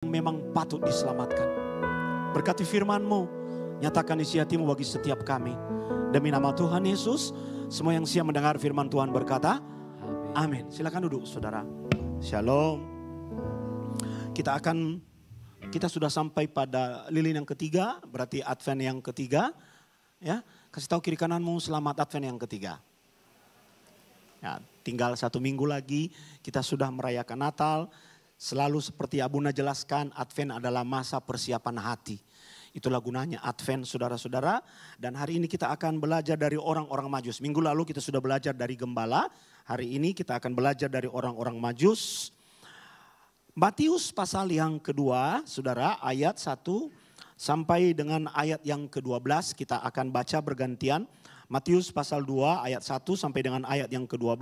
memang patut diselamatkan. Berkati firman-Mu, nyatakan isi hati-Mu bagi setiap kami. Demi nama Tuhan Yesus, semua yang siap mendengar firman Tuhan berkata, amin. Silakan duduk saudara. Shalom. Kita sudah sampai pada lilin yang ketiga, berarti Advent yang ketiga. Ya, kasih tahu kiri kananmu, selamat Advent yang ketiga. Ya, tinggal 1 minggu lagi kita sudah merayakan Natal. Selalu seperti Abuna jelaskan, Advent adalah masa persiapan hati. Itulah gunanya Advent saudara-saudara. Dan hari ini kita akan belajar dari orang-orang Majus. Minggu lalu kita sudah belajar dari gembala. Hari ini kita akan belajar dari orang-orang Majus. Matius pasal yang kedua, saudara, ayat 1 sampai dengan ayat yang ke-12 kita akan baca bergantian. Matius pasal 2 ayat 1 sampai dengan ayat yang ke-12.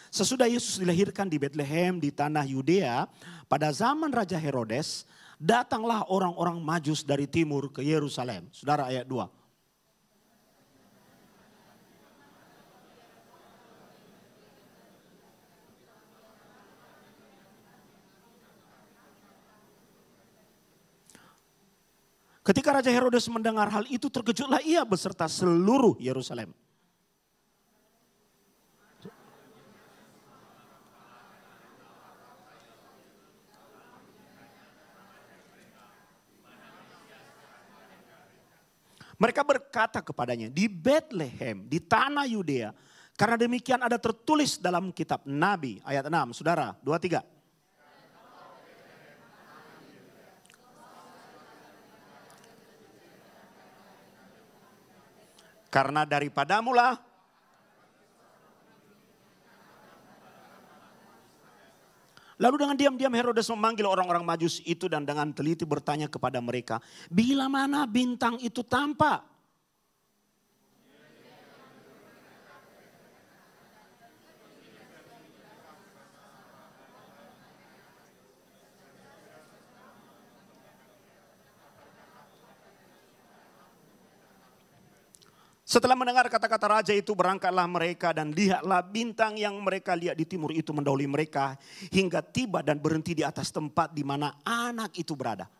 Sesudah Yesus dilahirkan di Betlehem di tanah Yudea, pada zaman Raja Herodes, datanglah orang-orang Majus dari timur ke Yerusalem. Saudara, ayat 2. Ketika Raja Herodes mendengar hal itu, terkejutlah ia beserta seluruh Yerusalem. Mereka berkata kepadanya, di Betlehem, di tanah Yudea, karena demikian ada tertulis dalam kitab Nabi, ayat 6, saudara, 2-3. Karena daripadamulah lalu dengan diam-diam Herodes memanggil orang-orang Majus itu dan dengan teliti bertanya kepada mereka, bila mana bintang itu tampak? Setelah mendengar kata-kata raja itu, berangkatlah mereka dan lihatlah bintang yang mereka lihat di timur itu mendahului mereka hingga tiba dan berhenti di atas tempat di mana anak itu berada.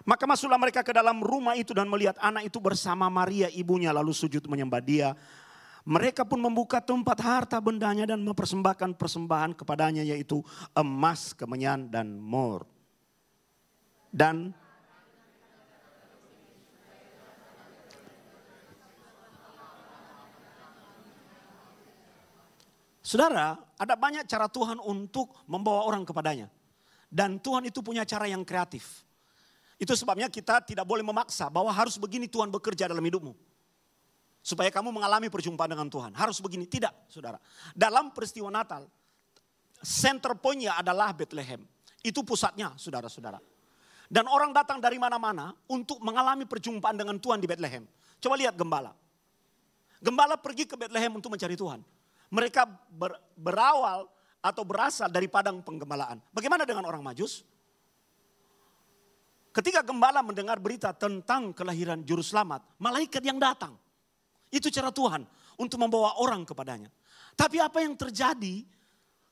Maka masuklah mereka ke dalam rumah itu dan melihat anak itu bersama Maria ibunya, lalu sujud menyembah dia. Mereka pun membuka tempat harta bendanya dan mempersembahkan persembahan kepadanya, yaitu emas, kemenyan dan mur. Dan saudara, ada banyak cara Tuhan untuk membawa orang kepadanya. Dan Tuhan itu punya cara yang kreatif. Itu sebabnya kita tidak boleh memaksa bahwa harus begini Tuhan bekerja dalam hidupmu. Supaya kamu mengalami perjumpaan dengan Tuhan. Harus begini. Tidak, saudara. Dalam peristiwa Natal, center point-nya adalah Betlehem. Itu pusatnya, saudara-saudara. Dan orang datang dari mana-mana untuk mengalami perjumpaan dengan Tuhan di Betlehem. Coba lihat gembala. Gembala pergi ke Betlehem untuk mencari Tuhan. Mereka berawal atau berasal dari padang penggembalaan. Bagaimana dengan orang Majus? Ketika gembala mendengar berita tentang kelahiran juru selamat, malaikat yang datang. Itu cara Tuhan untuk membawa orang kepadanya. Tapi apa yang terjadi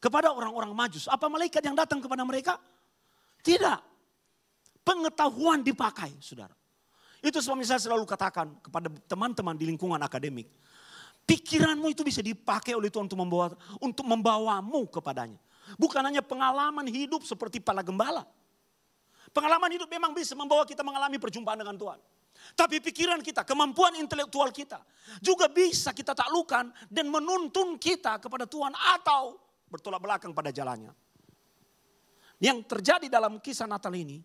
kepada orang-orang Majus? Apa malaikat yang datang kepada mereka? Tidak. Pengetahuan dipakai, saudara. Itu sebabnya saya selalu katakan kepada teman-teman di lingkungan akademik. Pikiranmu itu bisa dipakai oleh Tuhan untuk membawamu kepadanya. Bukan hanya pengalaman hidup seperti para gembala. Pengalaman hidup memang bisa membawa kita mengalami perjumpaan dengan Tuhan. Tapi pikiran kita, kemampuan intelektual kita juga bisa kita taklukkan dan menuntun kita kepada Tuhan atau bertolak belakang pada jalannya. Yang terjadi dalam kisah Natal ini,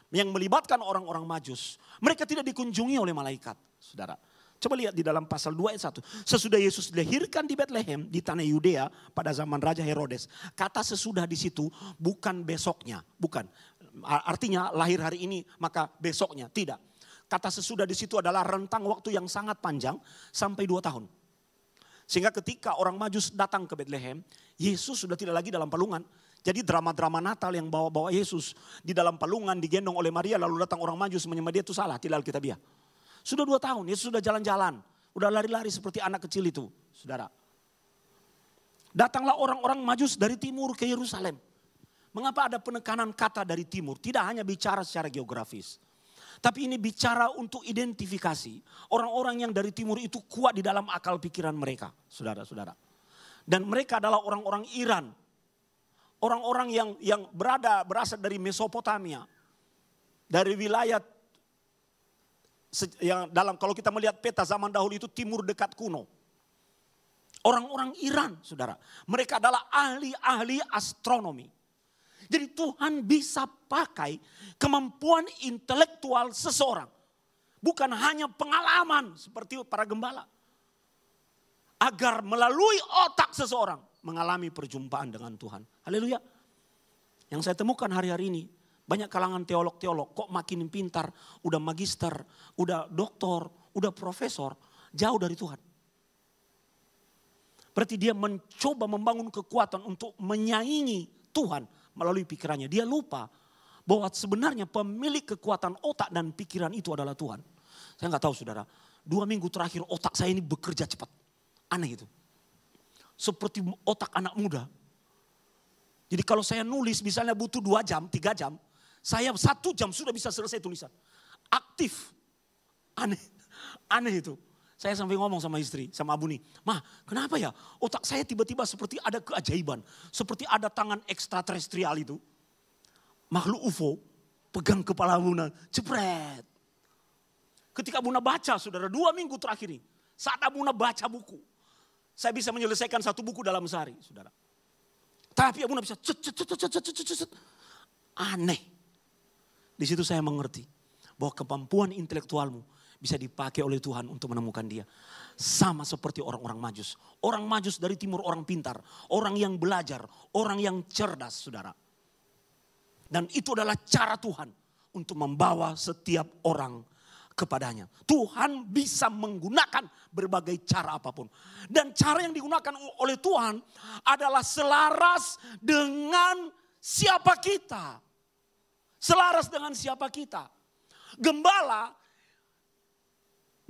yang melibatkan orang-orang Majus, mereka tidak dikunjungi oleh malaikat, saudara. Coba lihat di dalam pasal 2 ayat 1. Sesudah Yesus dilahirkan di Betlehem di tanah Yudea pada zaman Raja Herodes. Kata sesudah di situ bukan besoknya, bukan. Artinya lahir hari ini maka besoknya, tidak. Kata sesudah di situ adalah rentang waktu yang sangat panjang sampai 2 tahun. Sehingga ketika orang Majus datang ke Betlehem, Yesus sudah tidak lagi dalam palungan. Jadi drama-drama Natal yang bawa-bawa Yesus di dalam palungan digendong oleh Maria lalu datang orang Majus menyembah dia itu salah, tidak Alkitabiah. Sudah 2 tahun, Yesus sudah jalan-jalan, udah lari-lari seperti anak kecil itu, saudara. Datanglah orang-orang Majus dari timur ke Yerusalem. Mengapa ada penekanan kata dari timur? Tidak hanya bicara secara geografis. Tapi ini bicara untuk identifikasi. Orang-orang yang dari timur itu kuat di dalam akal pikiran mereka. Saudara-saudara. Dan mereka adalah orang-orang Iran. Orang-orang yang berasal dari Mesopotamia. Dari wilayah yang kalau kita melihat peta zaman dahulu itu timur dekat kuno. Orang-orang Iran, saudara. Mereka adalah ahli-ahli astronomi. Jadi Tuhan bisa pakai kemampuan intelektual seseorang. Bukan hanya pengalaman seperti para gembala. Agar melalui otak seseorang mengalami perjumpaan dengan Tuhan. Haleluya. Yang saya temukan hari-hari ini. Banyak kalangan teolog-teolog kok makin pintar. Udah magister, udah doktor, udah profesor. Jauh dari Tuhan. Berarti dia mencoba membangun kekuatan untuk menyaingi Tuhan melalui pikirannya. Dia lupa bahwa sebenarnya pemilik kekuatan otak dan pikiran itu adalah Tuhan. Saya nggak tahu saudara, 2 minggu terakhir otak saya ini bekerja cepat. Aneh itu. Seperti otak anak muda. Jadi kalau saya nulis misalnya butuh 2 jam, 3 jam. Saya 1 jam sudah bisa selesai tulisan. Aktif. Aneh itu. Saya sampai ngomong sama istri, sama Abu nih. "Ma, kenapa ya otak saya tiba-tiba seperti ada keajaiban. Seperti ada tangan ekstraterestrial itu. Makhluk UFO, pegang kepala Abuna, jepret." Ketika Abuna baca, saudara, 2 minggu terakhir ini. Saat Abuna baca buku. Saya bisa menyelesaikan 1 buku dalam sehari, saudara. Tapi Abuna bisa aneh. Di situ saya mengerti bahwa kemampuan intelektualmu bisa dipakai oleh Tuhan untuk menemukan dia. Sama seperti orang-orang Majus. Orang Majus dari timur orang pintar. Orang yang belajar. Orang yang cerdas, saudara. Dan itu adalah cara Tuhan untuk membawa setiap orang kepadanya. Tuhan bisa menggunakan berbagai cara apapun. Dan cara yang digunakan oleh Tuhan adalah selaras dengan siapa kita. Selaras dengan siapa kita. Gembala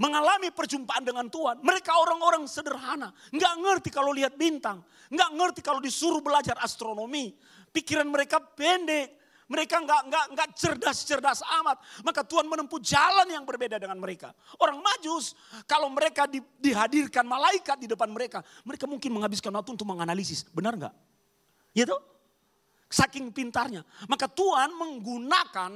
mengalami perjumpaan dengan Tuhan. Mereka orang-orang sederhana. Nggak ngerti kalau lihat bintang. Nggak ngerti kalau disuruh belajar astronomi. Pikiran mereka pendek. Mereka nggak cerdas-cerdas amat. Maka Tuhan menempuh jalan yang berbeda dengan mereka. Orang Majus, kalau mereka dihadirkan malaikat di depan mereka. Mereka mungkin menghabiskan waktu untuk menganalisis. Benar nggak? Gitu? Saking pintarnya. Maka Tuhan menggunakan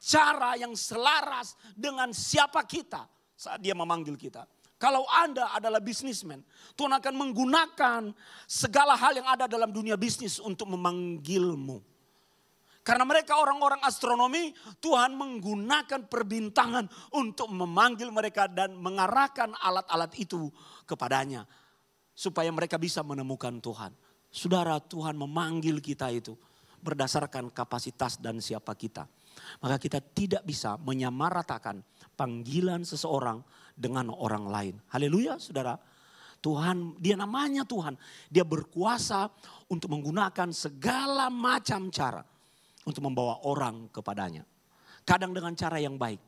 cara yang selaras dengan siapa kita. Saat dia memanggil kita. Kalau Anda adalah bisnismen, Tuhan akan menggunakan segala hal yang ada dalam dunia bisnis untuk memanggilmu. Karena mereka orang-orang astronomi, Tuhan menggunakan perbintangan untuk memanggil mereka dan mengarahkan alat-alat itu kepadanya. Supaya mereka bisa menemukan Tuhan. Saudara, Tuhan memanggil kita itu berdasarkan kapasitas dan siapa kita. Maka kita tidak bisa menyamaratakan panggilan seseorang dengan orang lain. Haleluya, saudara. Tuhan, dia namanya Tuhan. Dia berkuasa untuk menggunakan segala macam cara untuk membawa orang kepadanya. Kadang dengan cara yang baik.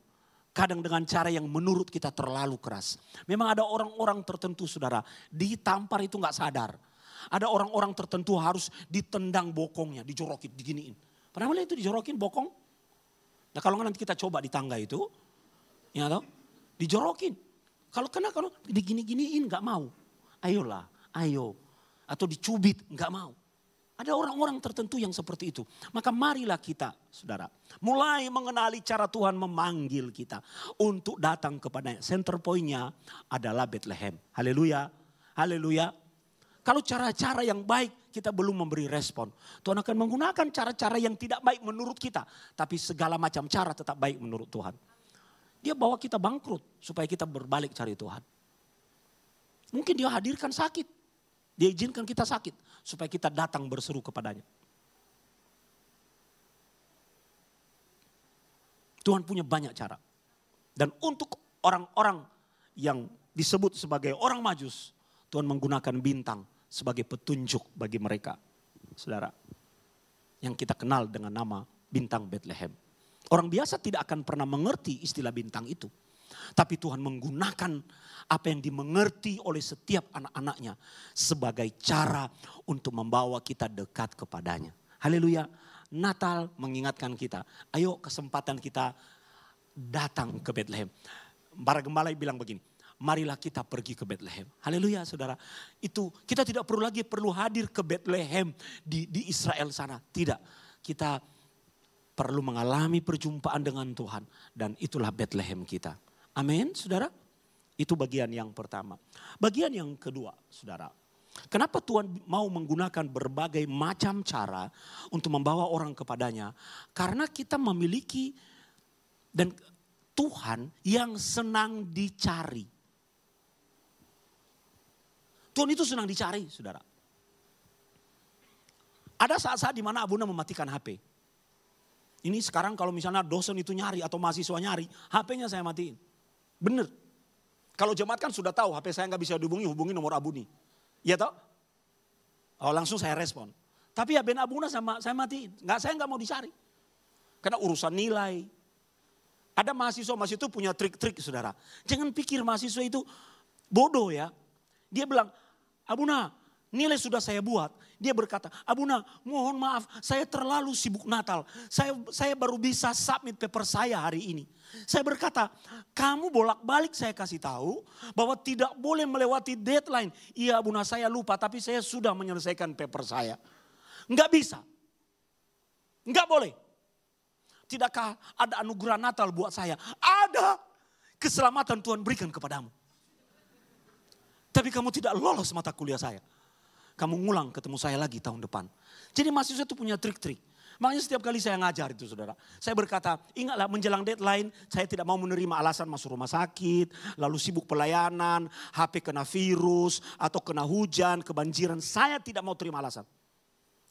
Kadang dengan cara yang menurut kita terlalu keras. Memang ada orang-orang tertentu, saudara, ditampar itu gak sadar. Ada orang-orang tertentu harus ditendang bokongnya, dijorokin, diginiin. Pernah melihat itu dijorokin bokong? Nah kalau nanti kita coba di tangga itu, ya toh, dijorokin. Kalau digini-giniin gak mau. Ayolah, ayo. Atau dicubit gak mau. Ada orang-orang tertentu yang seperti itu. Maka marilah kita, saudara, mulai mengenali cara Tuhan memanggil kita untuk datang kepadanya. Center point-nya adalah Bethlehem. Haleluya, haleluya. Kalau cara-cara yang baik kita belum memberi respon. Tuhan akan menggunakan cara-cara yang tidak baik menurut kita. Tapi segala macam cara tetap baik menurut Tuhan. Dia bawa kita bangkrut supaya kita berbalik cari Tuhan. Mungkin dia hadirkan sakit. Dia izinkan kita sakit supaya kita datang berseru kepadanya. Tuhan punya banyak cara. Dan untuk orang-orang yang disebut sebagai orang Majus, Tuhan menggunakan bintang sebagai petunjuk bagi mereka. Saudara, yang kita kenal dengan nama bintang Bethlehem. Orang biasa tidak akan pernah mengerti istilah bintang itu. Tapi Tuhan menggunakan apa yang dimengerti oleh setiap anak-anaknya sebagai cara untuk membawa kita dekat kepadanya. Haleluya. Natal mengingatkan kita, ayo kesempatan kita datang ke Bethlehem. Para gembala bilang begini, marilah kita pergi ke Bethlehem. Haleluya saudara. Itu kita tidak perlu hadir ke Bethlehem di Israel sana. Tidak. Kita perlu mengalami perjumpaan dengan Tuhan. Dan itulah Bethlehem kita. Amin saudara. Itu bagian yang pertama. Bagian yang kedua saudara. Kenapa Tuhan mau menggunakan berbagai macam cara untuk membawa orang kepadanya? Karena kita memiliki dan Tuhan yang senang dicari. Tuhan itu senang dicari, saudara. Ada saat-saat di mana Abuna mematikan HP. Ini sekarang kalau misalnya dosen itu nyari atau mahasiswa nyari, HP-nya saya matiin. Bener. Kalau jemaat kan sudah tahu HP saya nggak bisa hubungi nomor Abuni. Iya toh? Oh, langsung saya respon. Tapi ya Ben Abuna saya matiin. Saya nggak mau dicari. Karena urusan nilai. Ada mahasiswa itu punya trik-trik saudara. Jangan pikir mahasiswa itu bodoh ya. Dia bilang, Abuna nilai sudah saya buat. Dia berkata, Abuna mohon maaf saya terlalu sibuk Natal. Saya baru bisa submit paper saya hari ini. Saya berkata, kamu bolak-balik saya kasih tahu bahwa tidak boleh melewati deadline. Iya Abuna saya lupa tapi saya sudah menyelesaikan paper saya. Enggak bisa. Enggak boleh. Tidakkah ada anugerah Natal buat saya? Ada. Keselamatan Tuhan berikan kepadamu. Tapi kamu tidak lolos mata kuliah saya. Kamu ngulang ketemu saya lagi tahun depan. Jadi mahasiswa itu punya trik-trik. Makanya setiap kali saya ngajar itu saudara. Saya berkata, ingatlah menjelang deadline saya tidak mau menerima alasan masuk rumah sakit. Lalu sibuk pelayanan, HP kena virus atau kena hujan, kebanjiran. Saya tidak mau terima alasan.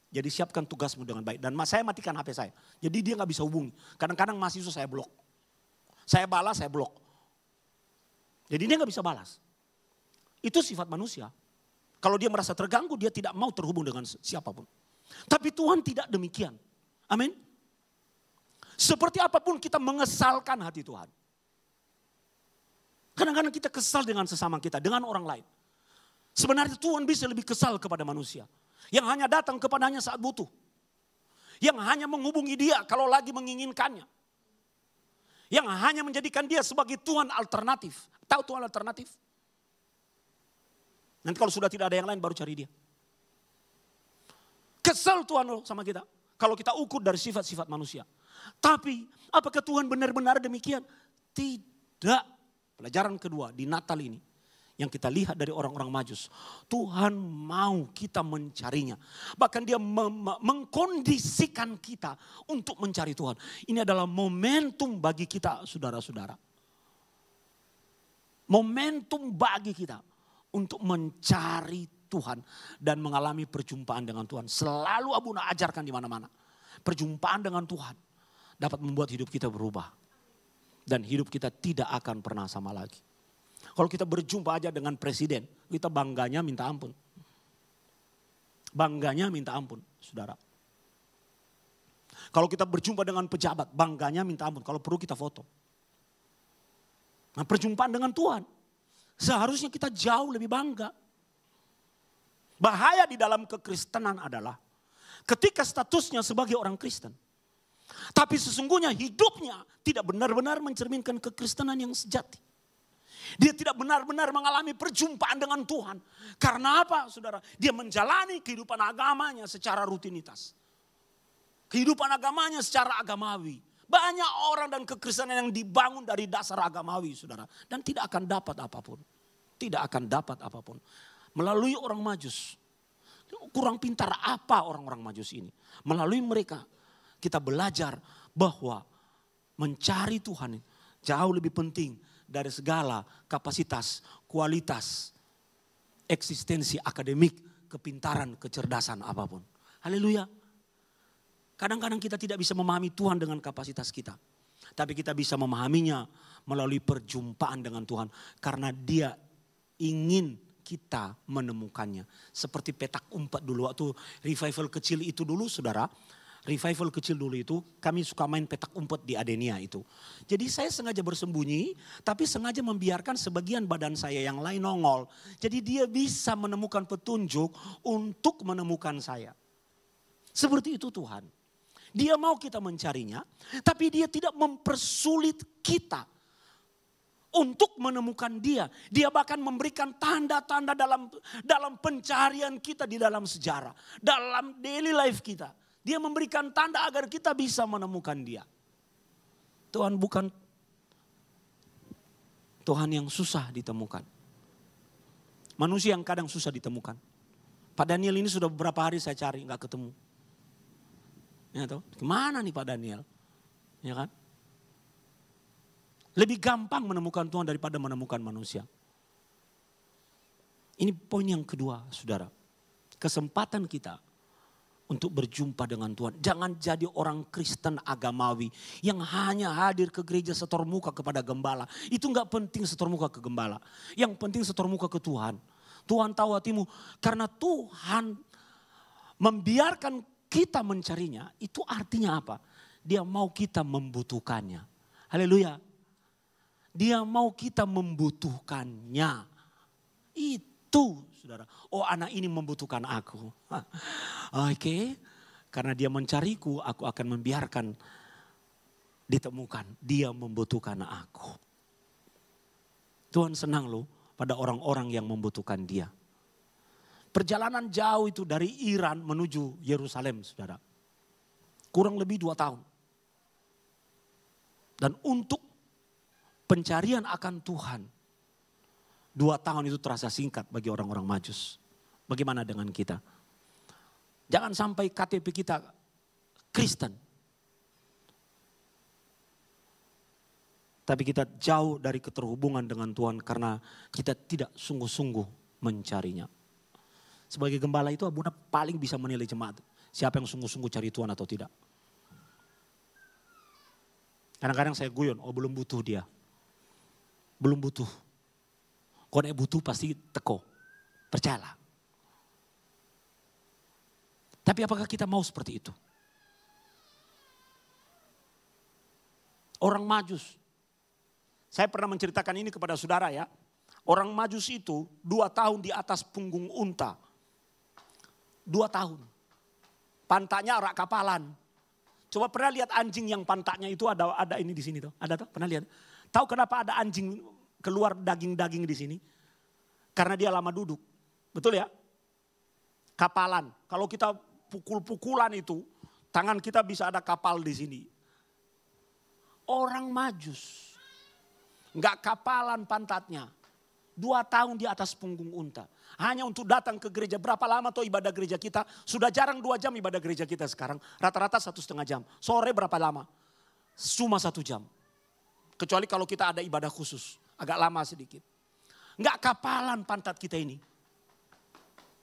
Jadi siapkan tugasmu dengan baik. Dan saya matikan HP saya. Jadi dia gak bisa hubungi. Kadang-kadang mahasiswa saya blok. Saya balas, saya blok. Jadi dia gak bisa balas. Itu sifat manusia. Kalau dia merasa terganggu, dia tidak mau terhubung dengan siapapun. Tapi Tuhan tidak demikian. Amin. Seperti apapun kita mengesalkan hati Tuhan. Kadang-kadang kita kesal dengan sesama kita, dengan orang lain. Sebenarnya Tuhan bisa lebih kesal kepada manusia. Yang hanya datang kepadanya saat butuh. Yang hanya menghubungi dia kalau lagi menginginkannya. Yang hanya menjadikan dia sebagai Tuhan alternatif. Tahu Tuhan alternatif? Nanti kalau sudah tidak ada yang lain baru cari dia. Kesal Tuhan loh sama kita. Kalau kita ukur dari sifat-sifat manusia. Tapi apakah Tuhan benar-benar demikian? Tidak. Pelajaran kedua di Natal ini. Yang kita lihat dari orang-orang Majus. Tuhan mau kita mencarinya. Bahkan dia mengkondisikan kita untuk mencari Tuhan. Ini adalah momentum bagi kita saudara-saudara. Momentum bagi kita. Untuk mencari Tuhan dan mengalami perjumpaan dengan Tuhan. Selalu Abuna ajarkan di mana-mana. Perjumpaan dengan Tuhan dapat membuat hidup kita berubah. Dan hidup kita tidak akan pernah sama lagi. Kalau kita berjumpa aja dengan presiden, kita bangganya minta ampun. Bangganya minta ampun, saudara. Kalau kita berjumpa dengan pejabat, bangganya minta ampun. Kalau perlu kita foto. Nah, perjumpaan dengan Tuhan. Seharusnya kita jauh lebih bangga. Bahaya di dalam kekristenan adalah ketika statusnya sebagai orang Kristen. Tapi sesungguhnya hidupnya tidak benar-benar mencerminkan kekristenan yang sejati. Dia tidak benar-benar mengalami perjumpaan dengan Tuhan. Karena apa saudara? Dia menjalani kehidupan agamanya secara rutinitas. Kehidupan agamanya secara agamawi. Banyak orang dan kekristenan yang dibangun dari dasar agamawi saudara. Dan tidak akan dapat apapun. Tidak akan dapat apapun. Melalui orang Majus. Kurang pintar apa orang-orang Majus ini. Melalui mereka kita belajar bahwa mencari Tuhan jauh lebih penting dari segala kapasitas, kualitas, eksistensi akademik, kepintaran, kecerdasan apapun. Haleluya. Kadang-kadang kita tidak bisa memahami Tuhan dengan kapasitas kita. Tapi kita bisa memahaminya melalui perjumpaan dengan Tuhan. Karena dia ingin kita menemukannya. Seperti petak umpet dulu waktu revival kecil itu dulu saudara. Revival kecil dulu itu kami suka main petak umpet di Adenia itu. Jadi saya sengaja bersembunyi tapi sengaja membiarkan sebagian badan saya yang lain nongol. Jadi dia bisa menemukan petunjuk untuk menemukan saya. Seperti itu Tuhan. Dia mau kita mencarinya tapi dia tidak mempersulit kita untuk menemukan dia. Dia bahkan memberikan tanda-tanda dalam pencarian kita di dalam sejarah. Dalam daily life kita. Dia memberikan tanda agar kita bisa menemukan dia. Tuhan bukan Tuhan yang susah ditemukan. Manusia yang kadang susah ditemukan. Pak Daniel ini sudah beberapa hari saya cari, gak ketemu. Ya tahu, kemana nih Pak Daniel? Ya kan? Lebih gampang menemukan Tuhan daripada menemukan manusia. Ini poin yang kedua, saudara. Kesempatan kita untuk berjumpa dengan Tuhan. Jangan jadi orang Kristen agamawi yang hanya hadir ke gereja setor muka kepada gembala. Itu gak penting setor muka ke gembala. Yang penting setor muka ke Tuhan. Tuhan tahu hatimu. Karena Tuhan membiarkan kita mencarinya, itu artinya apa? Dia mau kita membutuhkannya. Haleluya. Dia mau kita membutuhkannya. Itu saudara. Oh, anak ini membutuhkan aku. Oke. Karena dia mencariku, aku akan membiarkan ditemukan. Dia membutuhkan aku. Tuhan senang loh pada orang-orang yang membutuhkan dia. Perjalanan jauh itu dari Iran menuju Yerusalem, saudara. Kurang lebih 2 tahun. Dan untuk pencarian akan Tuhan, 2 tahun itu terasa singkat bagi orang-orang Majus. Bagaimana dengan kita? Jangan sampai KTP kita Kristen. Tapi kita jauh dari keterhubungan dengan Tuhan karena kita tidak sungguh-sungguh mencarinya. Sebagai gembala itu Abuna paling bisa menilai jemaat. Siapa yang sungguh-sungguh cari Tuhan atau tidak. Kadang-kadang saya guyon, oh belum butuh dia. Belum butuh. Kalau nek butuh pasti teko. Percayalah. Tapi apakah kita mau seperti itu? Orang Majus. Saya pernah menceritakan ini kepada saudara ya. Orang Majus itu 2 tahun di atas punggung unta. 2 tahun. Pantatnya rak kapalan. Coba pernah lihat anjing yang pantatnya itu ada ini di sini tuh. Ada tuh? Pernah lihat? Tahu kenapa ada anjing keluar daging-daging di sini? Karena dia lama duduk. Betul ya? Kapalan. Kalau kita pukul-pukulan itu, tangan kita bisa ada kapal di sini. Orang Majus. Enggak kapalan pantatnya. 2 tahun di atas punggung unta. Hanya untuk datang ke gereja. Berapa lama tuh ibadah gereja kita? Sudah jarang 2 jam ibadah gereja kita sekarang. Rata-rata 1,5 jam. Sore berapa lama? Cuma 1 jam. Kecuali kalau kita ada ibadah khusus. Agak lama sedikit. Enggak kapalan pantat kita ini.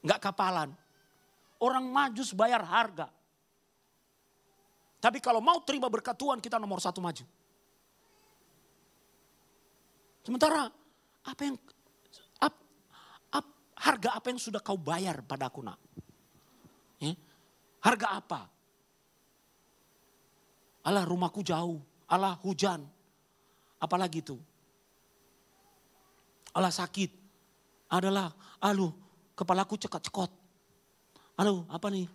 Enggak kapalan. Orang Majus bayar harga. Tapi kalau mau terima berkat Tuhan kita nomor 1 maju. Sementara harga apa yang sudah kau bayar padaku nak? Harga apa? Alah rumahku jauh, alah hujan, apalagi itu? Alah sakit, adalah kepalaku cekot-cekot. Apa nih?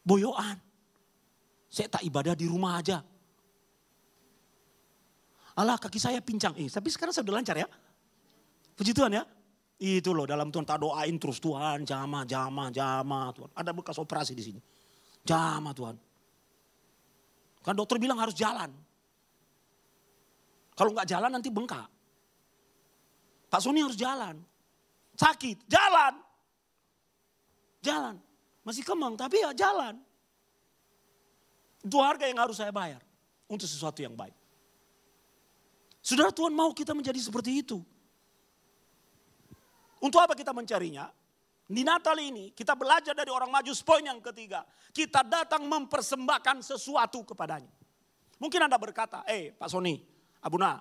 Boyoan. Saya tak ibadah di rumah aja. Alah kaki saya pincang. Tapi sekarang saya udah lancar ya. Puji Tuhan ya. Itu loh dalam Tuhan tak doain terus Tuhan. Jamah Tuhan. Ada bekas operasi di sini. Jamah Tuhan. Kan dokter bilang harus jalan. Kalau nggak jalan nanti bengkak. Pak Sony harus jalan. Sakit, jalan. Jalan. Masih kemang tapi ya jalan. Itu harga yang harus saya bayar. Untuk sesuatu yang baik. Saudara Tuhan mau kita menjadi seperti itu. Untuk apa kita mencarinya? Di Natal ini kita belajar dari orang Majus. Poin yang ketiga. Kita datang mempersembahkan sesuatu kepadanya. Mungkin Anda berkata, Pak Sony, Abuna,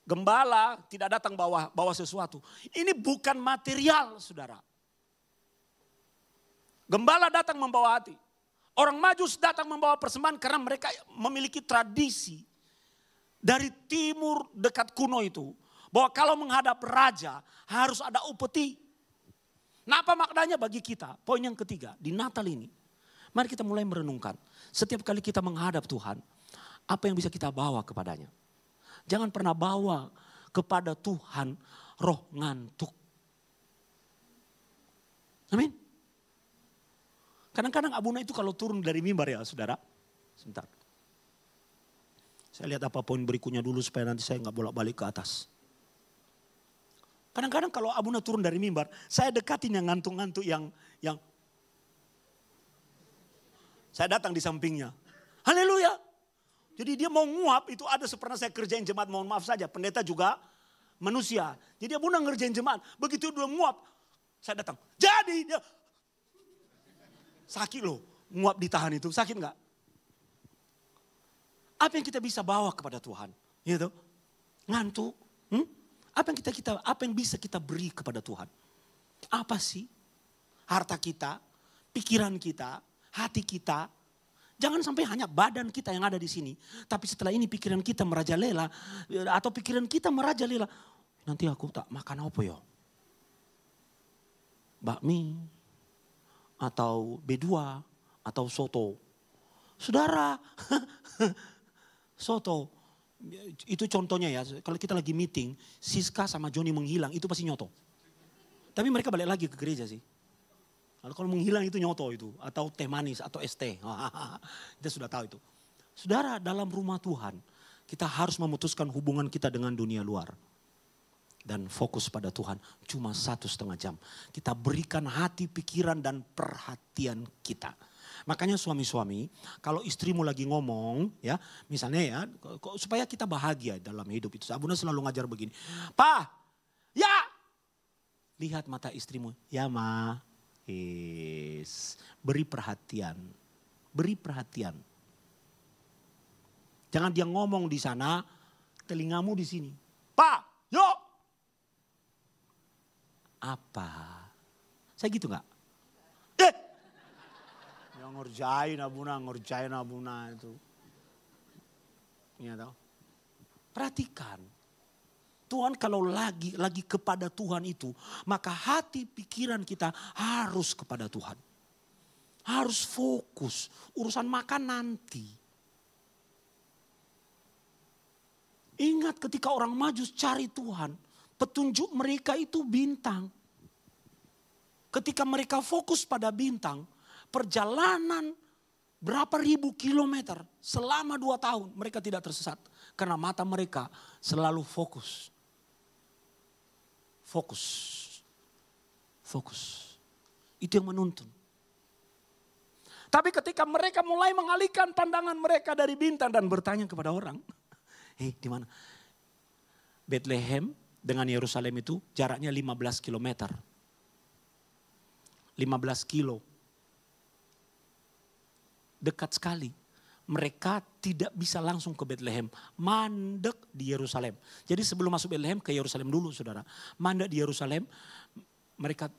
gembala tidak datang bawa sesuatu. Ini bukan material saudara. Gembala datang membawa hati. Orang Majus datang membawa persembahan karena mereka memiliki tradisi dari timur dekat kuno itu. Bahwa kalau menghadap raja harus ada upeti. Nah, apa maknanya bagi kita? Poin yang ketiga, di Natal ini. Mari kita mulai merenungkan. Setiap kali kita menghadap Tuhan, apa yang bisa kita bawa kepadanya. Jangan pernah bawa kepada Tuhan roh ngantuk. Amin. Kadang-kadang Abuna itu kalau turun dari mimbar ya saudara. Sebentar. Saya lihat apa poin berikutnya dulu supaya nanti saya nggak bolak-balik ke atas. Kadang-kadang kalau Abuna turun dari mimbar, saya dekatin yang ngantuk-ngantuk yang saya datang di sampingnya. Haleluya. Jadi dia mau nguap, itu ada pernah saya kerjain jemaat, mohon maaf saja. Pendeta juga manusia. Jadi Abuna ngerjain jemaat, begitu dia nguap, saya datang. Jadi dia sakit loh, nguap ditahan itu, sakit enggak? Apa yang kita bisa bawa kepada Tuhan? Gitu. Ngantuk. Apa yang bisa kita beri kepada Tuhan? Apa sih? Harta kita, pikiran kita, hati kita. Jangan sampai hanya badan kita yang ada di sini. Tapi setelah ini pikiran kita merajalela. Atau pikiran kita merajalela. Nanti aku tak makan apa ya? Bakmi. Atau B2. Atau soto. Saudara. Soto. Itu contohnya ya. Kalau kita lagi meeting. Siska sama Joni menghilang. Itu pasti nyoto. Tapi mereka balik lagi ke gereja sih. Kalau menghilang itu nyoto itu. Atau teh manis atau es teh. Kita sudah tahu itu. Saudara, dalam rumah Tuhan. Kita harus memutuskan hubungan kita dengan dunia luar. Dan fokus pada Tuhan. Cuma 1,5 jam. Kita berikan hati, pikiran dan perhatian kita. Makanya suami-suami, kalau istrimu lagi ngomong, ya, misalnya ya, supaya kita bahagia dalam hidup itu. Abuna selalu ngajar begini. Pa, ya. Lihat mata istrimu. Ya ma. Yes. Beri perhatian. Beri perhatian. Jangan dia ngomong di sana, telingamu di sini. Pak, yuk. Apa? Saya gitu gak? Yang ngerjain Abuna itu. Iya tahu. Perhatikan. Tuhan kalau lagi kepada Tuhan itu, maka hati pikiran kita harus kepada Tuhan. Harus fokus, urusan makan nanti. Ingat ketika orang Majus cari Tuhan, petunjuk mereka itu bintang. Ketika mereka fokus pada bintang, perjalanan berapa ribu kilometer selama 2 tahun mereka tidak tersesat. Karena mata mereka selalu fokus. Fokus. Itu yang menuntun. Tapi ketika mereka mulai mengalihkan pandangan mereka dari bintang dan bertanya kepada orang. Di mana? Bethlehem dengan Yerusalem itu jaraknya 15 kilometer. 15 kilo. Dekat sekali. Mereka tidak bisa langsung ke Bethlehem. Mandek di Yerusalem. Jadi sebelum masuk Bethlehem ke Yerusalem dulu saudara. Mandek di Yerusalem. Mereka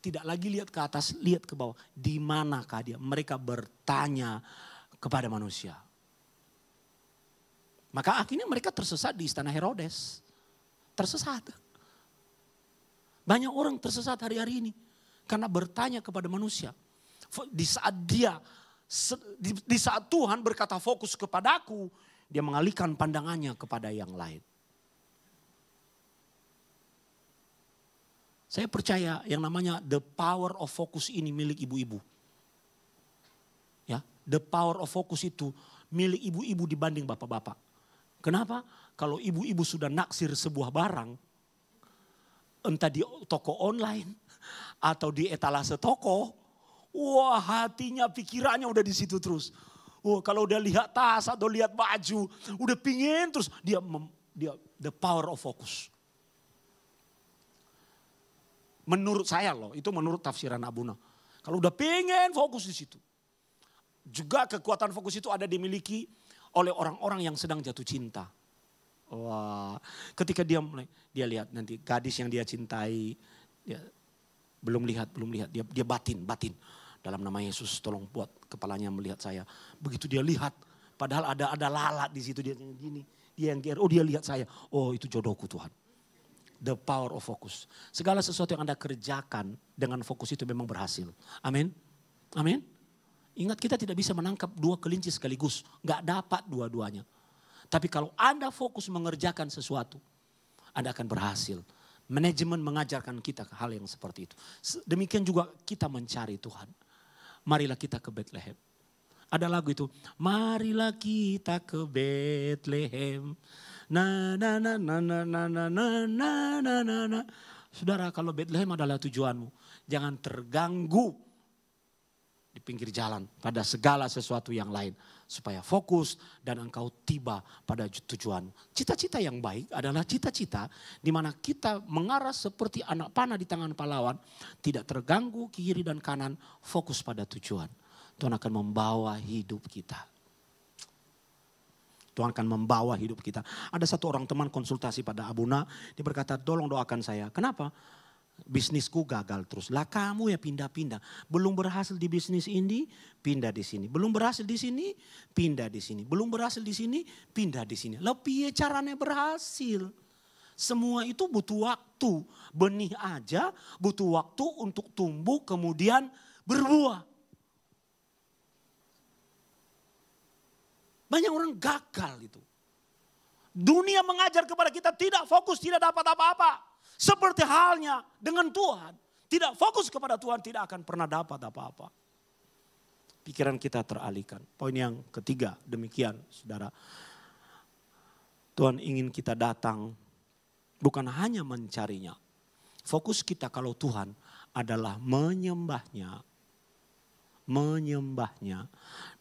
tidak lagi lihat ke atas, lihat ke bawah. Di manakah dia? Mereka bertanya kepada manusia. Maka akhirnya mereka tersesat di istana Herodes. Tersesat. Banyak orang tersesat hari-hari ini. Karena bertanya kepada manusia. Di saat Tuhan berkata fokus kepadaku, dia mengalihkan pandangannya kepada yang lain. Saya percaya yang namanya the power of focus ini milik ibu-ibu. Ya, the power of focus itu milik ibu-ibu dibanding bapak-bapak. Kenapa? Kalau ibu-ibu sudah naksir sebuah barang, entah di toko online atau di etalase toko, wah hatinya, pikirannya udah di situ terus. Wah kalau udah lihat tas atau lihat baju, udah pingin terus dia the power of focus. Menurut saya loh, itu menurut tafsiran Abuna. Kalau udah pengen fokus di situ. Juga kekuatan fokus itu ada dimiliki oleh orang-orang yang sedang jatuh cinta. Wah, ketika dia lihat nanti gadis yang dia cintai, dia belum lihat, dia batin. Dalam nama Yesus tolong buat kepalanya melihat saya. Begitu dia lihat, padahal ada lalat di situ, dia gini. Dia yang kira, oh dia lihat saya. Oh itu jodohku Tuhan. The power of focus. Segala sesuatu yang Anda kerjakan dengan fokus itu memang berhasil. Amin. Amin. Ingat kita tidak bisa menangkap dua kelinci sekaligus. Gak dapat dua-duanya. Tapi kalau Anda fokus mengerjakan sesuatu, Anda akan berhasil. Manajemen mengajarkan kita hal yang seperti itu. Demikian juga kita mencari Tuhan. Marilah kita ke Bethlehem. Ada lagu itu. Marilah kita ke Bethlehem. Na na na na na na na na na na na. Saudara, kalau Bethlehem adalah tujuanmu, jangan terganggu di pinggir jalan pada segala sesuatu yang lain, supaya fokus dan engkau tiba pada tujuanmu. Cita-cita yang baik adalah cita-cita di mana kita mengarah seperti anak panah di tangan pahlawan, tidak terganggu kiri dan kanan, fokus pada tujuan. Tuhan akan membawa hidup kita. Tuhan akan membawa hidup kita. Ada satu orang teman konsultasi pada Abuna, dia berkata, tolong doakan saya. Kenapa? Bisnisku gagal terus. Lah kamu ya pindah-pindah. Belum berhasil di bisnis ini, pindah di sini. Belum berhasil di sini, pindah di sini. Belum berhasil di sini, pindah di sini. Lah piye caranya berhasil? Semua itu butuh waktu. Benih aja butuh waktu untuk tumbuh kemudian berbuah. Banyak orang gagal itu. Dunia mengajar kepada kita tidak fokus, tidak dapat apa-apa. Seperti halnya dengan Tuhan. Tidak fokus kepada Tuhan, tidak akan pernah dapat apa-apa. Pikiran kita teralihkan. Poin yang ketiga, demikian saudara. Tuhan ingin kita datang bukan hanya mencarinya. Fokus kita kalau Tuhan adalah menyembahnya. Menyembahnya.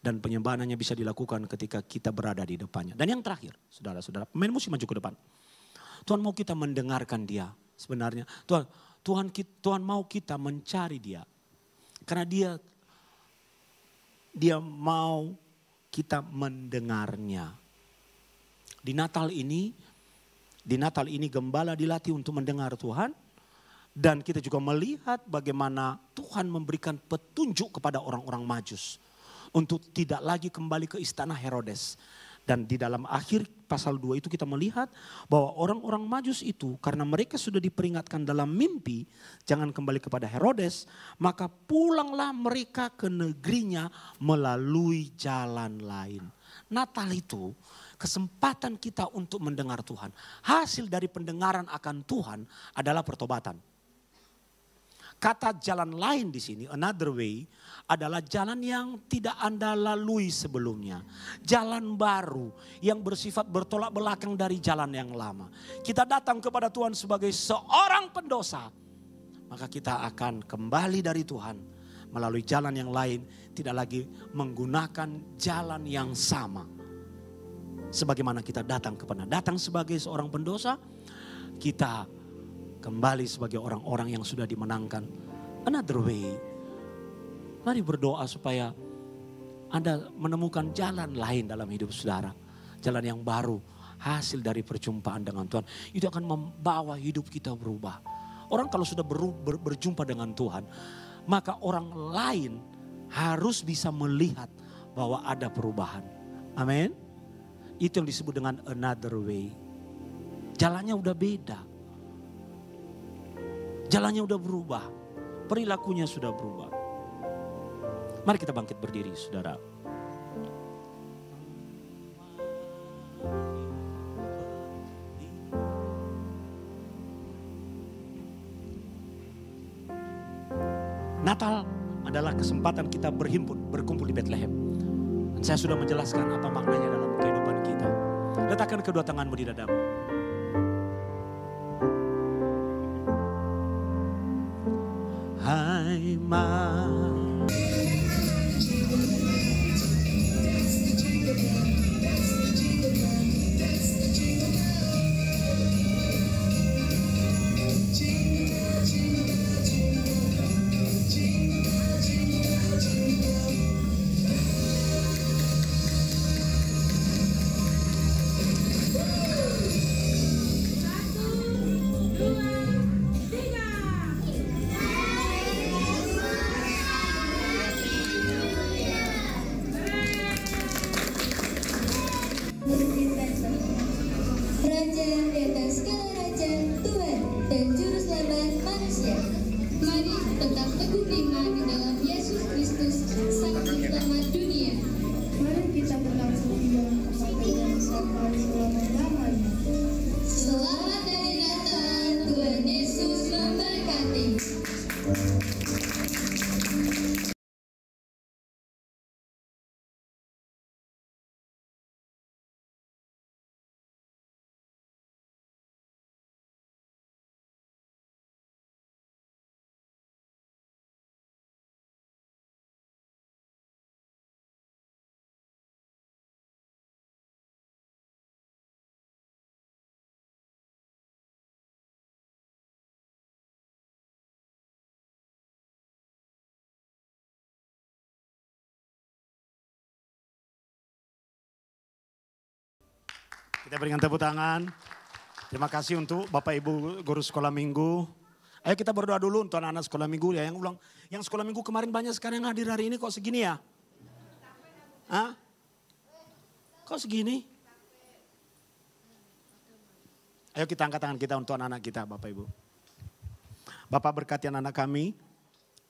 Dan penyembahannya bisa dilakukan ketika kita berada di depannya. Dan yang terakhir, saudara-saudara, pemain musik maju ke depan. Tuhan mau kita mendengarkan dia sebenarnya. Tuhan mau kita mencari dia. Karena dia mau kita mendengarnya. Di Natal ini gembala dilatih untuk mendengar Tuhan. Dan kita juga melihat bagaimana Tuhan memberikan petunjuk kepada orang-orang Majus. Untuk tidak lagi kembali ke istana Herodes. Dan di dalam akhir pasal 2 itu kita melihat bahwa orang-orang Majus itu karena mereka sudah diperingatkan dalam mimpi. Jangan kembali kepada Herodes. Maka pulanglah mereka ke negerinya melalui jalan lain. Natal itu kesempatan kita untuk mendengar Tuhan. Hasil dari pendengaran akan Tuhan adalah pertobatan. Kata jalan lain di sini, another way, adalah jalan yang tidak Anda lalui sebelumnya. Jalan baru yang bersifat bertolak belakang dari jalan yang lama. Kita datang kepada Tuhan sebagai seorang pendosa. Maka kita akan kembali dari Tuhan melalui jalan yang lain. Tidak lagi menggunakan jalan yang sama. Sebagaimana kita datang sebagai seorang pendosa, kita kembali sebagai orang-orang yang sudah dimenangkan. Another way. Mari berdoa supaya Anda menemukan jalan lain dalam hidup saudara. Jalan yang baru. Hasil dari perjumpaan dengan Tuhan. Itu akan membawa hidup kita berubah. Orang kalau sudah berjumpa dengan Tuhan. Maka orang lain harus bisa melihat bahwa ada perubahan. Amin. Itu yang disebut dengan another way. Jalannya udah beda. Jalannya udah berubah. Perilakunya sudah berubah. Mari kita bangkit berdiri, saudara. Natal adalah kesempatan kita berkumpul di Bethlehem. Dan saya sudah menjelaskan apa maknanya dalam kehidupan kita. Letakkan kedua tanganmu di dadamu. Hai Kita berikan tepuk tangan. Terima kasih untuk Bapak Ibu guru sekolah minggu. Ayo kita berdoa dulu untuk anak-anak sekolah minggu ya yang ulang. Yang sekolah minggu kemarin banyak sekarang yang hadir hari ini kok segini ya? Hah? Kok segini? Ayo kita angkat tangan kita untuk anak-anak kita Bapak Ibu. Bapak berkati anak-anak kami,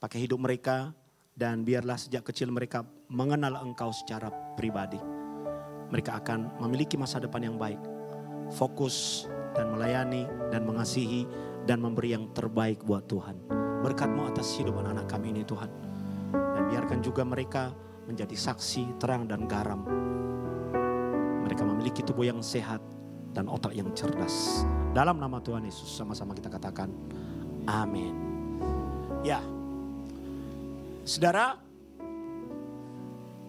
pakai hidup mereka dan biarlah sejak kecil mereka mengenal Engkau secara pribadi. Mereka akan memiliki masa depan yang baik, fokus dan melayani dan mengasihi dan memberi yang terbaik buat Tuhan. Berkat-Mu atas hidup anak-anak kami ini Tuhan. Dan biarkan juga mereka menjadi saksi, terang dan garam. Mereka memiliki tubuh yang sehat dan otak yang cerdas. Dalam nama Tuhan Yesus sama-sama kita katakan amin. Ya, saudara,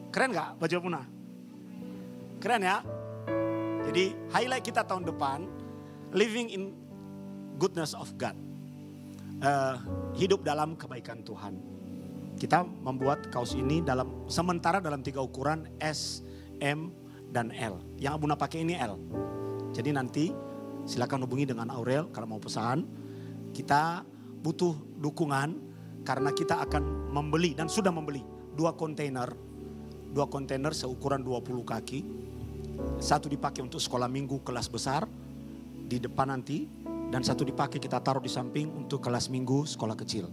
keren gak baju Puna? Keren ya? Jadi highlight kita tahun depan, living in goodness of God. Hidup dalam kebaikan Tuhan. Kita membuat kaos ini sementara dalam 3 ukuran S, M, dan L. Yang Abuna pakai ini L. Jadi nanti silakan hubungi dengan Aurel kalau mau pesan. Kita butuh dukungan karena kita akan membeli dan sudah membeli 2 kontainer seukuran 20 kaki. Satu dipakai untuk sekolah minggu kelas besar di depan nanti. Dan satu dipakai kita taruh di samping untuk kelas minggu sekolah kecil.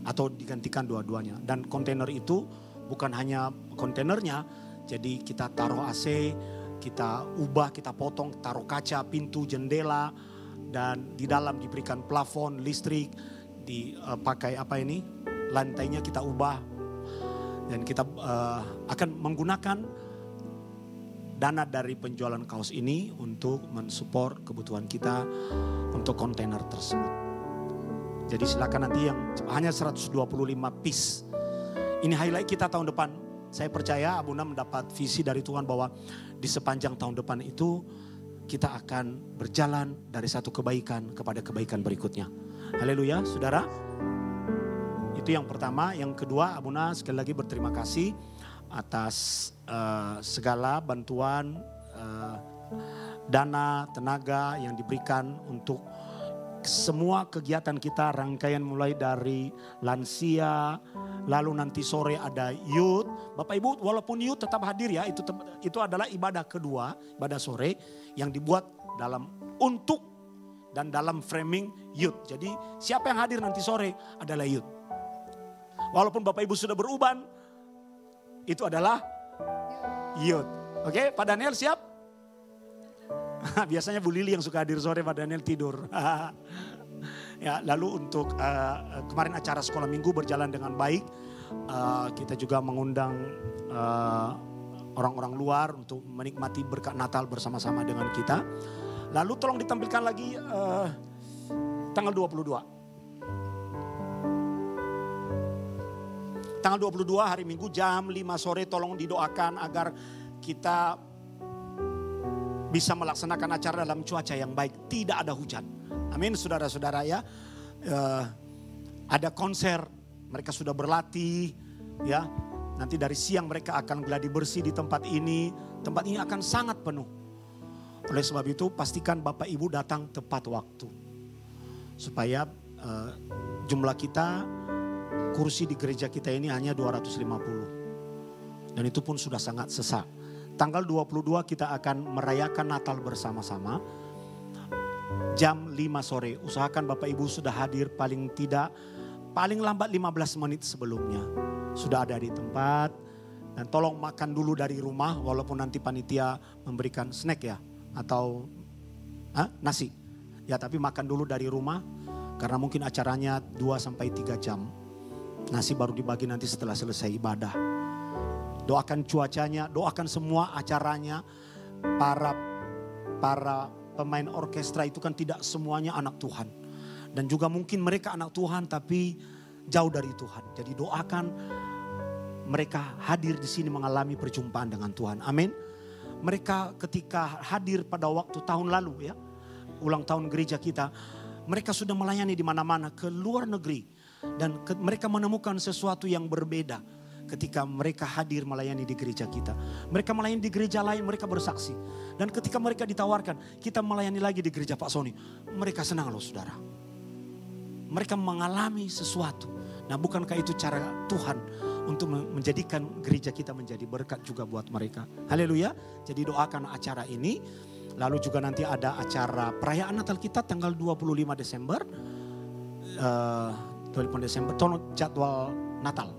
Atau digantikan dua-duanya. Dan kontainer itu bukan hanya kontainernya. Jadi kita taruh AC, kita ubah, kita potong, taruh kaca, pintu, jendela. Dan di dalam diberikan plafon, listrik. Dipakai lantainya kita ubah. Dan kita akan menggunakan dana dari penjualan kaos ini untuk mensupport kebutuhan kita untuk kontainer tersebut. Jadi silakan nanti yang hanya 125 piece. Ini highlight kita tahun depan. Saya percaya Abuna mendapat visi dari Tuhan bahwa di sepanjang tahun depan itu kita akan berjalan dari satu kebaikan kepada kebaikan berikutnya. Haleluya, saudara. Itu yang pertama. Yang kedua, Abuna sekali lagi berterima kasih atas segala bantuan, dana, tenaga yang diberikan untuk semua kegiatan kita, rangkaian mulai dari lansia, lalu nanti sore ada youth. Bapak Ibu walaupun youth tetap hadir ya, itu adalah ibadah kedua, ibadah sore yang dibuat untuk dan dalam framing youth. Jadi siapa yang hadir nanti sore adalah youth. Walaupun Bapak Ibu sudah beruban, itu adalah youth. Oke, Pak Daniel siap? Biasanya Bu Lili yang suka hadir sore, Pak Daniel tidur. Ya, lalu untuk kemarin acara sekolah minggu berjalan dengan baik. Kita juga mengundang orang-orang luar untuk menikmati berkat Natal bersama-sama dengan kita. Lalu tolong ditampilkan lagi tanggal 22. Tanggal 22 hari Minggu jam 5 sore tolong didoakan agar kita bisa melaksanakan acara dalam cuaca yang baik. Tidak ada hujan. Amin saudara-saudara ya. Ada konser, mereka sudah berlatih ya. Nanti dari siang mereka akan gladi bersih di tempat ini. Tempat ini akan sangat penuh. Oleh sebab itu pastikan Bapak Ibu datang tepat waktu. Supaya jumlah kita, kursi di gereja kita ini hanya 250. Dan itu pun sudah sangat sesak. Tanggal 22 kita akan merayakan Natal bersama-sama. Jam 5 sore. Usahakan Bapak Ibu sudah hadir paling lambat 15 menit sebelumnya. Sudah ada di tempat. Dan tolong makan dulu dari rumah walaupun nanti panitia memberikan snack ya. Atau nasi. Ya tapi makan dulu dari rumah. Karena mungkin acaranya 2-3 jam. Nasi baru dibagi nanti setelah selesai ibadah. Doakan cuacanya, doakan semua acaranya. Para pemain orkestra itu kan tidak semuanya anak Tuhan. Dan juga mungkin mereka anak Tuhan tapi jauh dari Tuhan. Jadi doakan mereka hadir di sini mengalami perjumpaan dengan Tuhan. Amin. Mereka ketika hadir pada waktu tahun lalu ya. Ulang tahun gereja kita. Mereka sudah melayani di mana-mana ke luar negeri. Dan mereka menemukan sesuatu yang berbeda. ketika mereka hadir melayani di gereja kita. Mereka melayani di gereja lain, mereka bersaksi. Dan ketika mereka ditawarkan, kita melayani lagi di gereja Pak Sony. Mereka senang loh saudara. Mereka mengalami sesuatu. Nah bukankah itu cara Tuhan untuk menjadikan gereja kita menjadi berkat juga buat mereka. Haleluya. Jadi doakan acara ini. Lalu juga nanti ada acara perayaan Natal kita tanggal 25 Desember. 25 Desember, tolong jadwal Natal.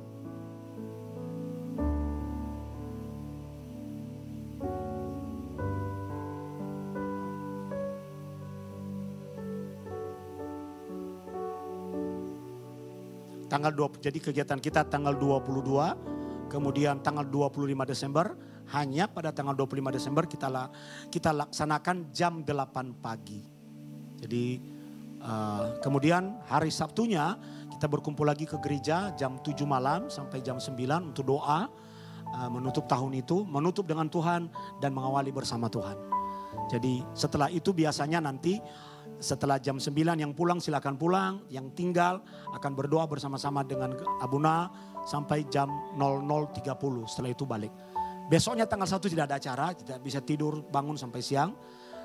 Jadi kegiatan kita tanggal 22, kemudian tanggal 25 Desember, hanya pada tanggal 25 Desember kita laksanakan jam 8 pagi. Jadi kemudian hari Sabtunya kita berkumpul lagi ke gereja jam 7 malam sampai jam 9 untuk doa, menutup tahun itu, menutup dengan Tuhan dan mengawali bersama Tuhan. Jadi setelah itu biasanya nanti setelah jam 9 yang pulang silakan pulang, yang tinggal akan berdoa bersama-sama dengan Abuna sampai jam 00.30, setelah itu balik. Besoknya tanggal 1 tidak ada acara, tidak bisa tidur bangun sampai siang.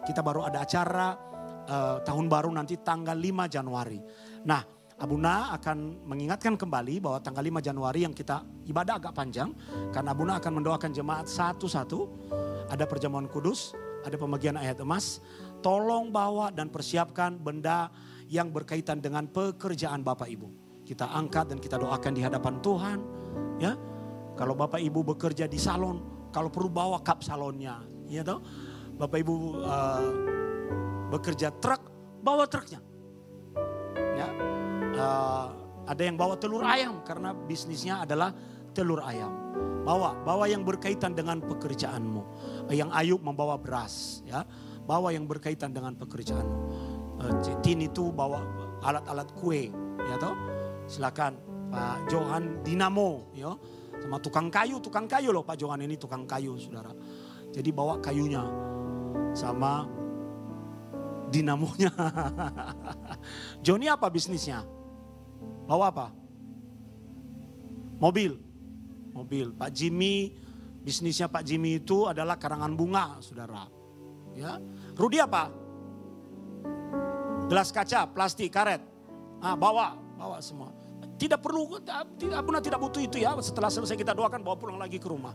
Kita baru ada acara tahun baru nanti tanggal 5 Januari. Nah Abuna akan mengingatkan kembali bahwa tanggal 5 Januari yang kita ibadah agak panjang. Karena Abuna akan mendoakan jemaat satu-satu, ada perjamuan kudus, ada pembagian ayat emas. Tolong bawa dan persiapkan benda yang berkaitan dengan pekerjaan Bapak Ibu. Kita angkat dan kita doakan di hadapan Tuhan. Ya, kalau Bapak Ibu bekerja di salon, kalau perlu bawa kap salonnya. Ya toh? Bapak Ibu bekerja truk, bawa truknya. Ya, ada yang bawa telur ayam karena bisnisnya adalah telur ayam. Bawa yang berkaitan dengan pekerjaanmu. Yang Ayub membawa beras, ya. Bawa yang berkaitan dengan pekerjaanmu. Tin itu bawa alat-alat kue, ya toh. Silakan Pak Johan Dinamo, ya. Sama tukang kayu loh Pak Johan ini tukang kayu, saudara. Jadi bawa kayunya sama dinamonya. Joni apa bisnisnya? Bawa apa? Mobil. Pak Jimmy, bisnisnya Pak Jimmy itu adalah karangan bunga, saudara. Ya, Rudi apa? Gelas kaca, plastik, karet. Bawa semua. Tidak perlu, tidak butuh itu ya. Setelah selesai kita doakan, bawa pulang lagi ke rumah.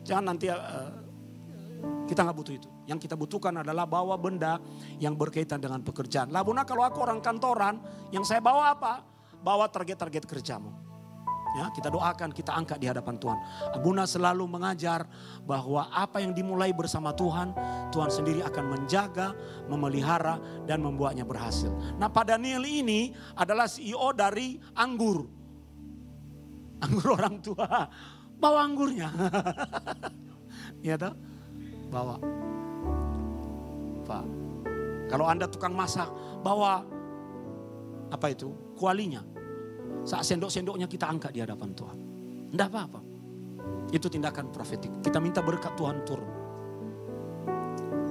Jangan nanti kita nggak butuh itu. Yang kita butuhkan adalah bawa benda yang berkaitan dengan pekerjaan. Lah Buna, kalau aku orang kantoran, yang saya bawa apa? Bawa target-target kerjamu. Ya, kita doakan, kita angkat di hadapan Tuhan. Abuna selalu mengajar bahwa apa yang dimulai bersama Tuhan, Tuhan sendiri akan menjaga, memelihara, dan membuatnya berhasil. Nah Pak Daniel ini adalah CEO dari anggur. Anggur orang tua. Bawa anggurnya. Ya toh? Bawa. Pak. Kalau Anda tukang masak, bawa apa itu? Kualinya. Saat sendok-sendoknya kita angkat di hadapan Tuhan. Tidak apa-apa. Itu tindakan profetik. Kita minta berkat Tuhan turun.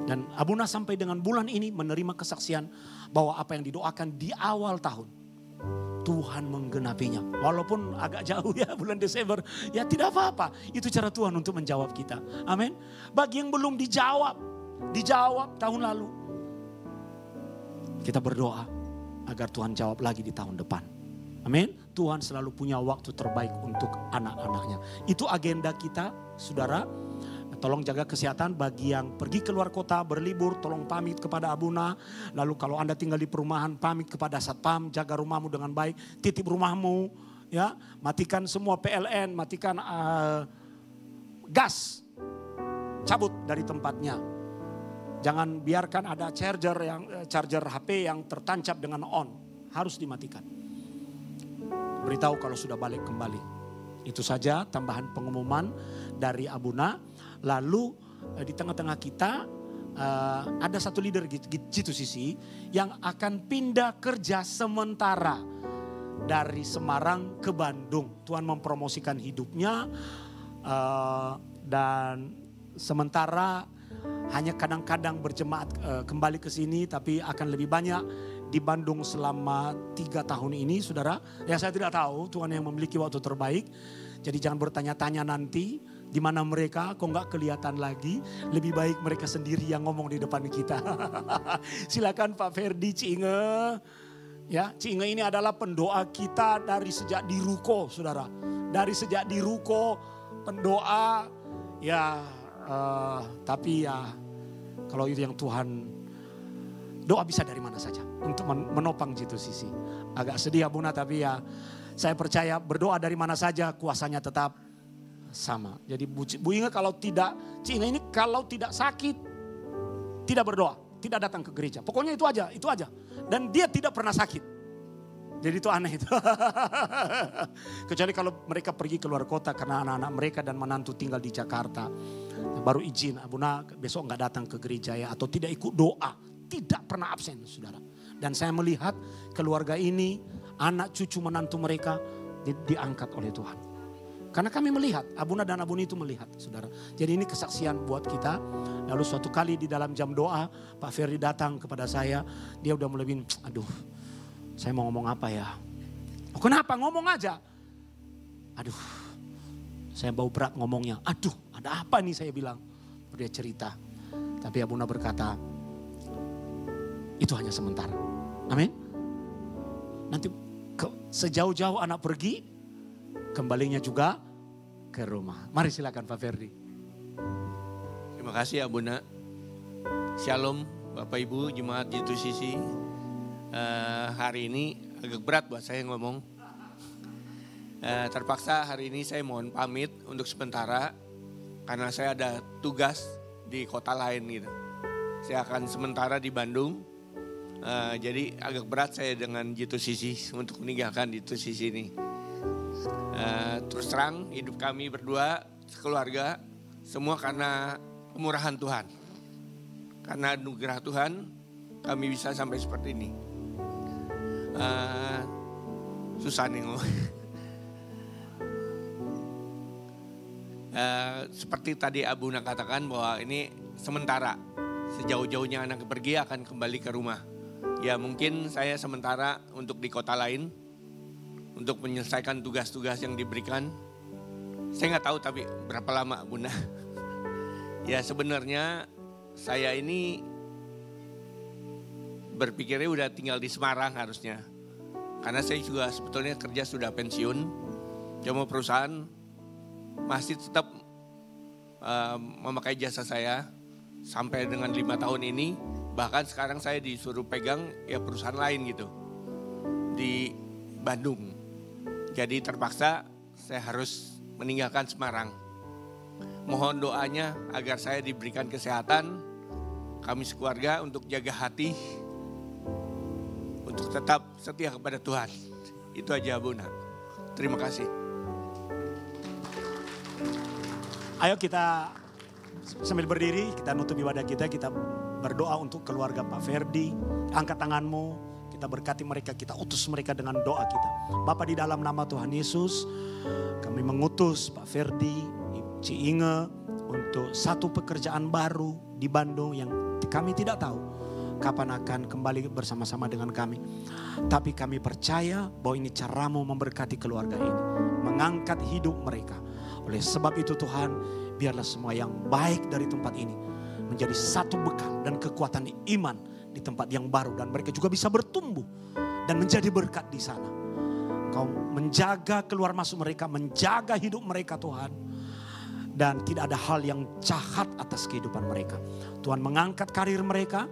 Dan Abuna sampai dengan bulan ini menerima kesaksian bahwa apa yang didoakan di awal tahun, Tuhan menggenapinya. Walaupun agak jauh ya bulan Desember. Ya tidak apa-apa. Itu cara Tuhan untuk menjawab kita. Amin. Bagi yang belum dijawab tahun lalu, kita berdoa agar Tuhan jawab lagi di tahun depan. Amin. Tuhan selalu punya waktu terbaik untuk anak-anaknya. Itu agenda kita, saudara. Tolong jaga kesehatan bagi yang pergi keluar kota, berlibur, tolong pamit kepada Abuna. Lalu kalau Anda tinggal di perumahan, pamit kepada Satpam, jaga rumahmu dengan baik, titip rumahmu, ya, matikan semua PLN, matikan gas, cabut dari tempatnya. Jangan biarkan ada charger HP yang tertancap dengan on, harus dimatikan. Beritahu kalau sudah balik kembali. Itu saja tambahan pengumuman dari Abuna. Lalu di tengah-tengah kita ada satu leader gitu Sisi yang akan pindah kerja sementara dari Semarang ke Bandung. Tuhan mempromosikan hidupnya dan sementara hanya kadang-kadang berjemaat kembali ke sini, tapi akan lebih banyak di Bandung selama 3 tahun ini, saudara. Ya saya tidak tahu, Tuhan yang memiliki waktu terbaik. Jadi jangan bertanya-tanya nanti di mana mereka, kok nggak kelihatan lagi. Lebih baik mereka sendiri yang ngomong di depan kita. Silakan Pak Ferdi, Ci Inge. Ya, Ci Inge ini adalah pendoa kita dari sejak di Ruko, saudara. Dari sejak di Ruko, pendoa. Ya, tapi ya kalau itu yang Tuhan, doa bisa dari mana saja untuk menopang J2CC. Agak sedih Abuna, tapi ya saya percaya berdoa dari mana saja kuasanya tetap sama. Jadi Bu Inge kalau tidak, Ci Inge ini kalau tidak sakit, tidak berdoa, tidak datang ke gereja. Pokoknya itu aja. Dan dia tidak pernah sakit. Jadi itu aneh itu. Kecuali kalau mereka pergi keluar kota karena anak-anak mereka dan menantu tinggal di Jakarta. Baru izin, Abuna besok nggak datang ke gereja ya, atau tidak ikut doa. Tidak pernah absen, saudara. Dan saya melihat keluarga ini, anak cucu menantu mereka diangkat oleh Tuhan. Karena kami melihat, Abuna dan Abuni itu melihat, saudara. Jadi ini kesaksian buat kita. Lalu suatu kali di dalam jam doa, Pak Ferdi datang kepada saya. Dia udah mulai bilang, aduh saya mau ngomong apa ya. Oh, kenapa? Ngomong aja. Aduh saya bau berat ngomongnya. Aduh ada apa nih saya bilang. Dia cerita. Tapi Abuna berkata, itu hanya sementara. Amin. Nanti sejauh-jauh anak pergi, kembalinya juga ke rumah. Mari silakan Pak Ferdi. Terima kasih Abuna. Shalom Bapak Ibu Jemaat J2CC. Hari ini agak berat buat saya ngomong. Terpaksa hari ini saya mohon pamit untuk sementara. Karena saya ada tugas di kota lain gitu. Saya akan sementara di Bandung. Jadi agak berat saya dengan J2CC untuk meninggalkan J2CC ini. Terus terang hidup kami berdua, sekeluarga, semua karena kemurahan Tuhan. Karena anugerah Tuhan kami bisa sampai seperti ini. Susah nih ngomong. Seperti tadi Abuna katakan bahwa ini sementara. Sejauh-jauhnya anak pergi akan kembali ke rumah. Ya mungkin saya sementara untuk di kota lain. Untuk menyelesaikan tugas-tugas yang diberikan. Saya nggak tahu tapi berapa lama Bunda. Ya sebenarnya saya ini berpikirnya udah tinggal di Semarang harusnya. Karena saya juga sebetulnya kerja sudah pensiun. Cuma perusahaan masih tetap memakai jasa saya. Sampai dengan 5 tahun ini. Bahkan sekarang saya disuruh pegang ya perusahaan lain gitu. Di Bandung. Jadi terpaksa saya harus meninggalkan Semarang. Mohon doanya agar saya diberikan kesehatan. Kami sekeluarga untuk jaga hati. Untuk tetap setia kepada Tuhan. Itu aja Bunda. Terima kasih. Ayo kita sambil berdiri, kita nutup ibadah kita berdoa untuk keluarga Pak Ferdi. Angkat tanganmu, kita berkati mereka, kita utus mereka dengan doa kita. Bapa di dalam nama Tuhan Yesus, kami mengutus Pak Ferdi, Ci Inge untuk satu pekerjaan baru di Bandung yang kami tidak tahu kapan akan kembali bersama-sama dengan kami. Tapi kami percaya bahwa ini caramu memberkati keluarga ini, mengangkat hidup mereka. Oleh sebab itu Tuhan, biarlah semua yang baik dari tempat ini menjadi satu bekal dan kekuatan iman di tempat yang baru. Dan mereka juga bisa bertumbuh dan menjadi berkat di sana. Kau menjaga keluar masuk mereka, menjaga hidup mereka Tuhan. Dan tidak ada hal yang jahat atas kehidupan mereka. Tuhan mengangkat karir mereka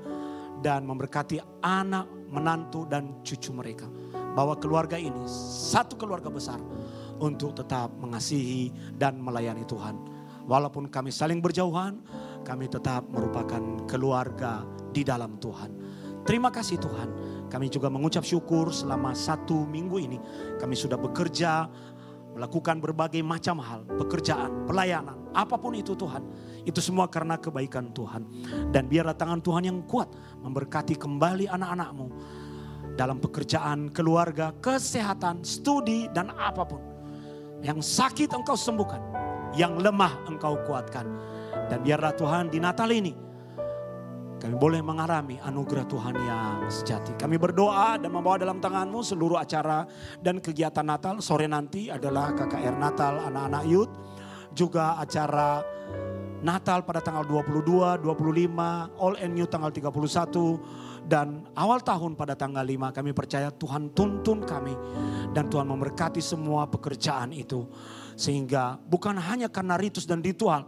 dan memberkati anak, menantu dan cucu mereka. Bahwa keluarga ini satu keluarga besar untuk tetap mengasihi dan melayani Tuhan. Walaupun kami saling berjauhan, kami tetap merupakan keluarga di dalam Tuhan. Terima kasih Tuhan. Kami juga mengucap syukur selama 1 minggu ini. Kami sudah bekerja, melakukan berbagai macam hal. Pekerjaan, pelayanan, apapun itu Tuhan. Itu semua karena kebaikan Tuhan. Dan biarlah tangan Tuhan yang kuat memberkati kembali anak-anak-Mu. Dalam pekerjaan, keluarga, kesehatan, studi dan apapun. Yang sakit Engkau sembuhkan. Yang lemah Engkau kuatkan. Dan biarlah Tuhan di Natal ini kami boleh mengalami anugerah Tuhan yang sejati. Kami berdoa dan membawa dalam tangan-Mu seluruh acara dan kegiatan Natal. Sore nanti adalah KKR Natal anak-anak youth. Juga acara Natal pada tanggal 22, 25, All and New tanggal 31. Dan awal tahun pada tanggal 5. Kami percaya Tuhan tuntun kami. Dan Tuhan memberkati semua pekerjaan itu. Sehingga bukan hanya karena ritus dan ritual,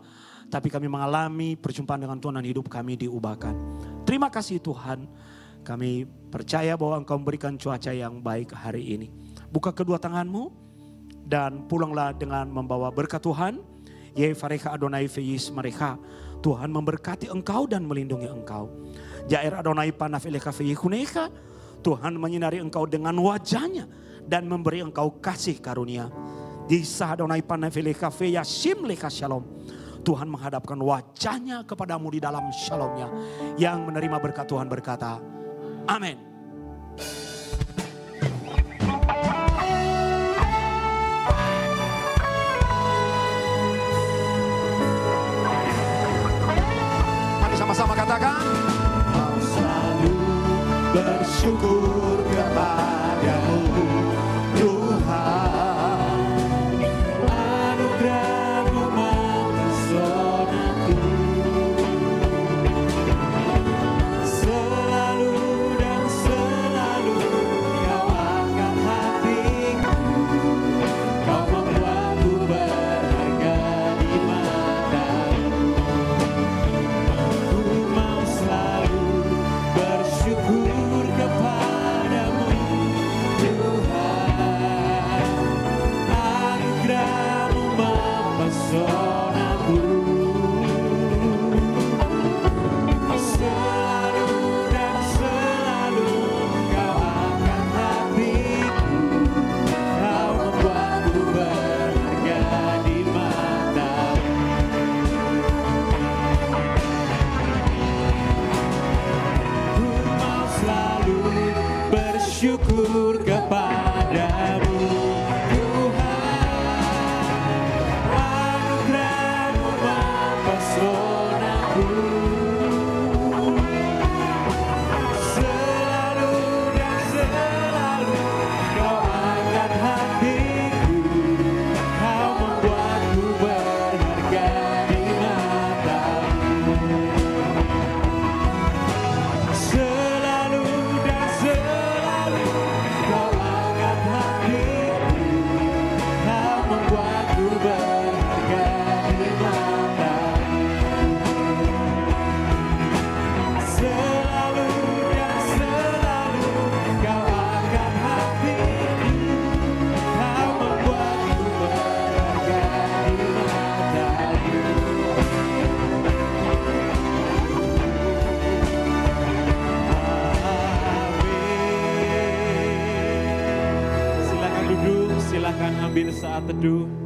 tapi kami mengalami perjumpaan dengan Tuhan dan hidup kami diubahkan. Terima kasih Tuhan. Kami percaya bahwa Engkau memberikan cuaca yang baik hari ini. Buka kedua tangan-Mu dan pulanglah dengan membawa berkat Tuhan. Yevarecha Adonai ve'yis mereka. Tuhan memberkati engkau dan melindungi engkau. Jair Adonai panaf elecha ve'yichunecha. Tuhan menyinari engkau dengan wajahnya dan memberi engkau kasih karunia. Disah Adonai panaf elecha ve'yashim lecha shalom. Tuhan menghadapkan wajahnya kepadamu di dalam shalomnya. Yang menerima berkat Tuhan berkata, amin. Mari sama-sama katakan. Mau selalu bersyukur kepadamu Tuhan. Syukur kepadamu Tuhan, anugerah-Mu mempesonaku. Selalu dan selalu Kau angkat hatiku, Kau membuatku berharga di mata-Mu. Selalu dan selalu Kau angkat hatiku, Kau membuatku berharga di mata-Mu. Selalu dan selalu Kau angkat hatiku, Kau membuatku berharga di mata-Mu. Silakan duduk, silakan ambil saat teduh.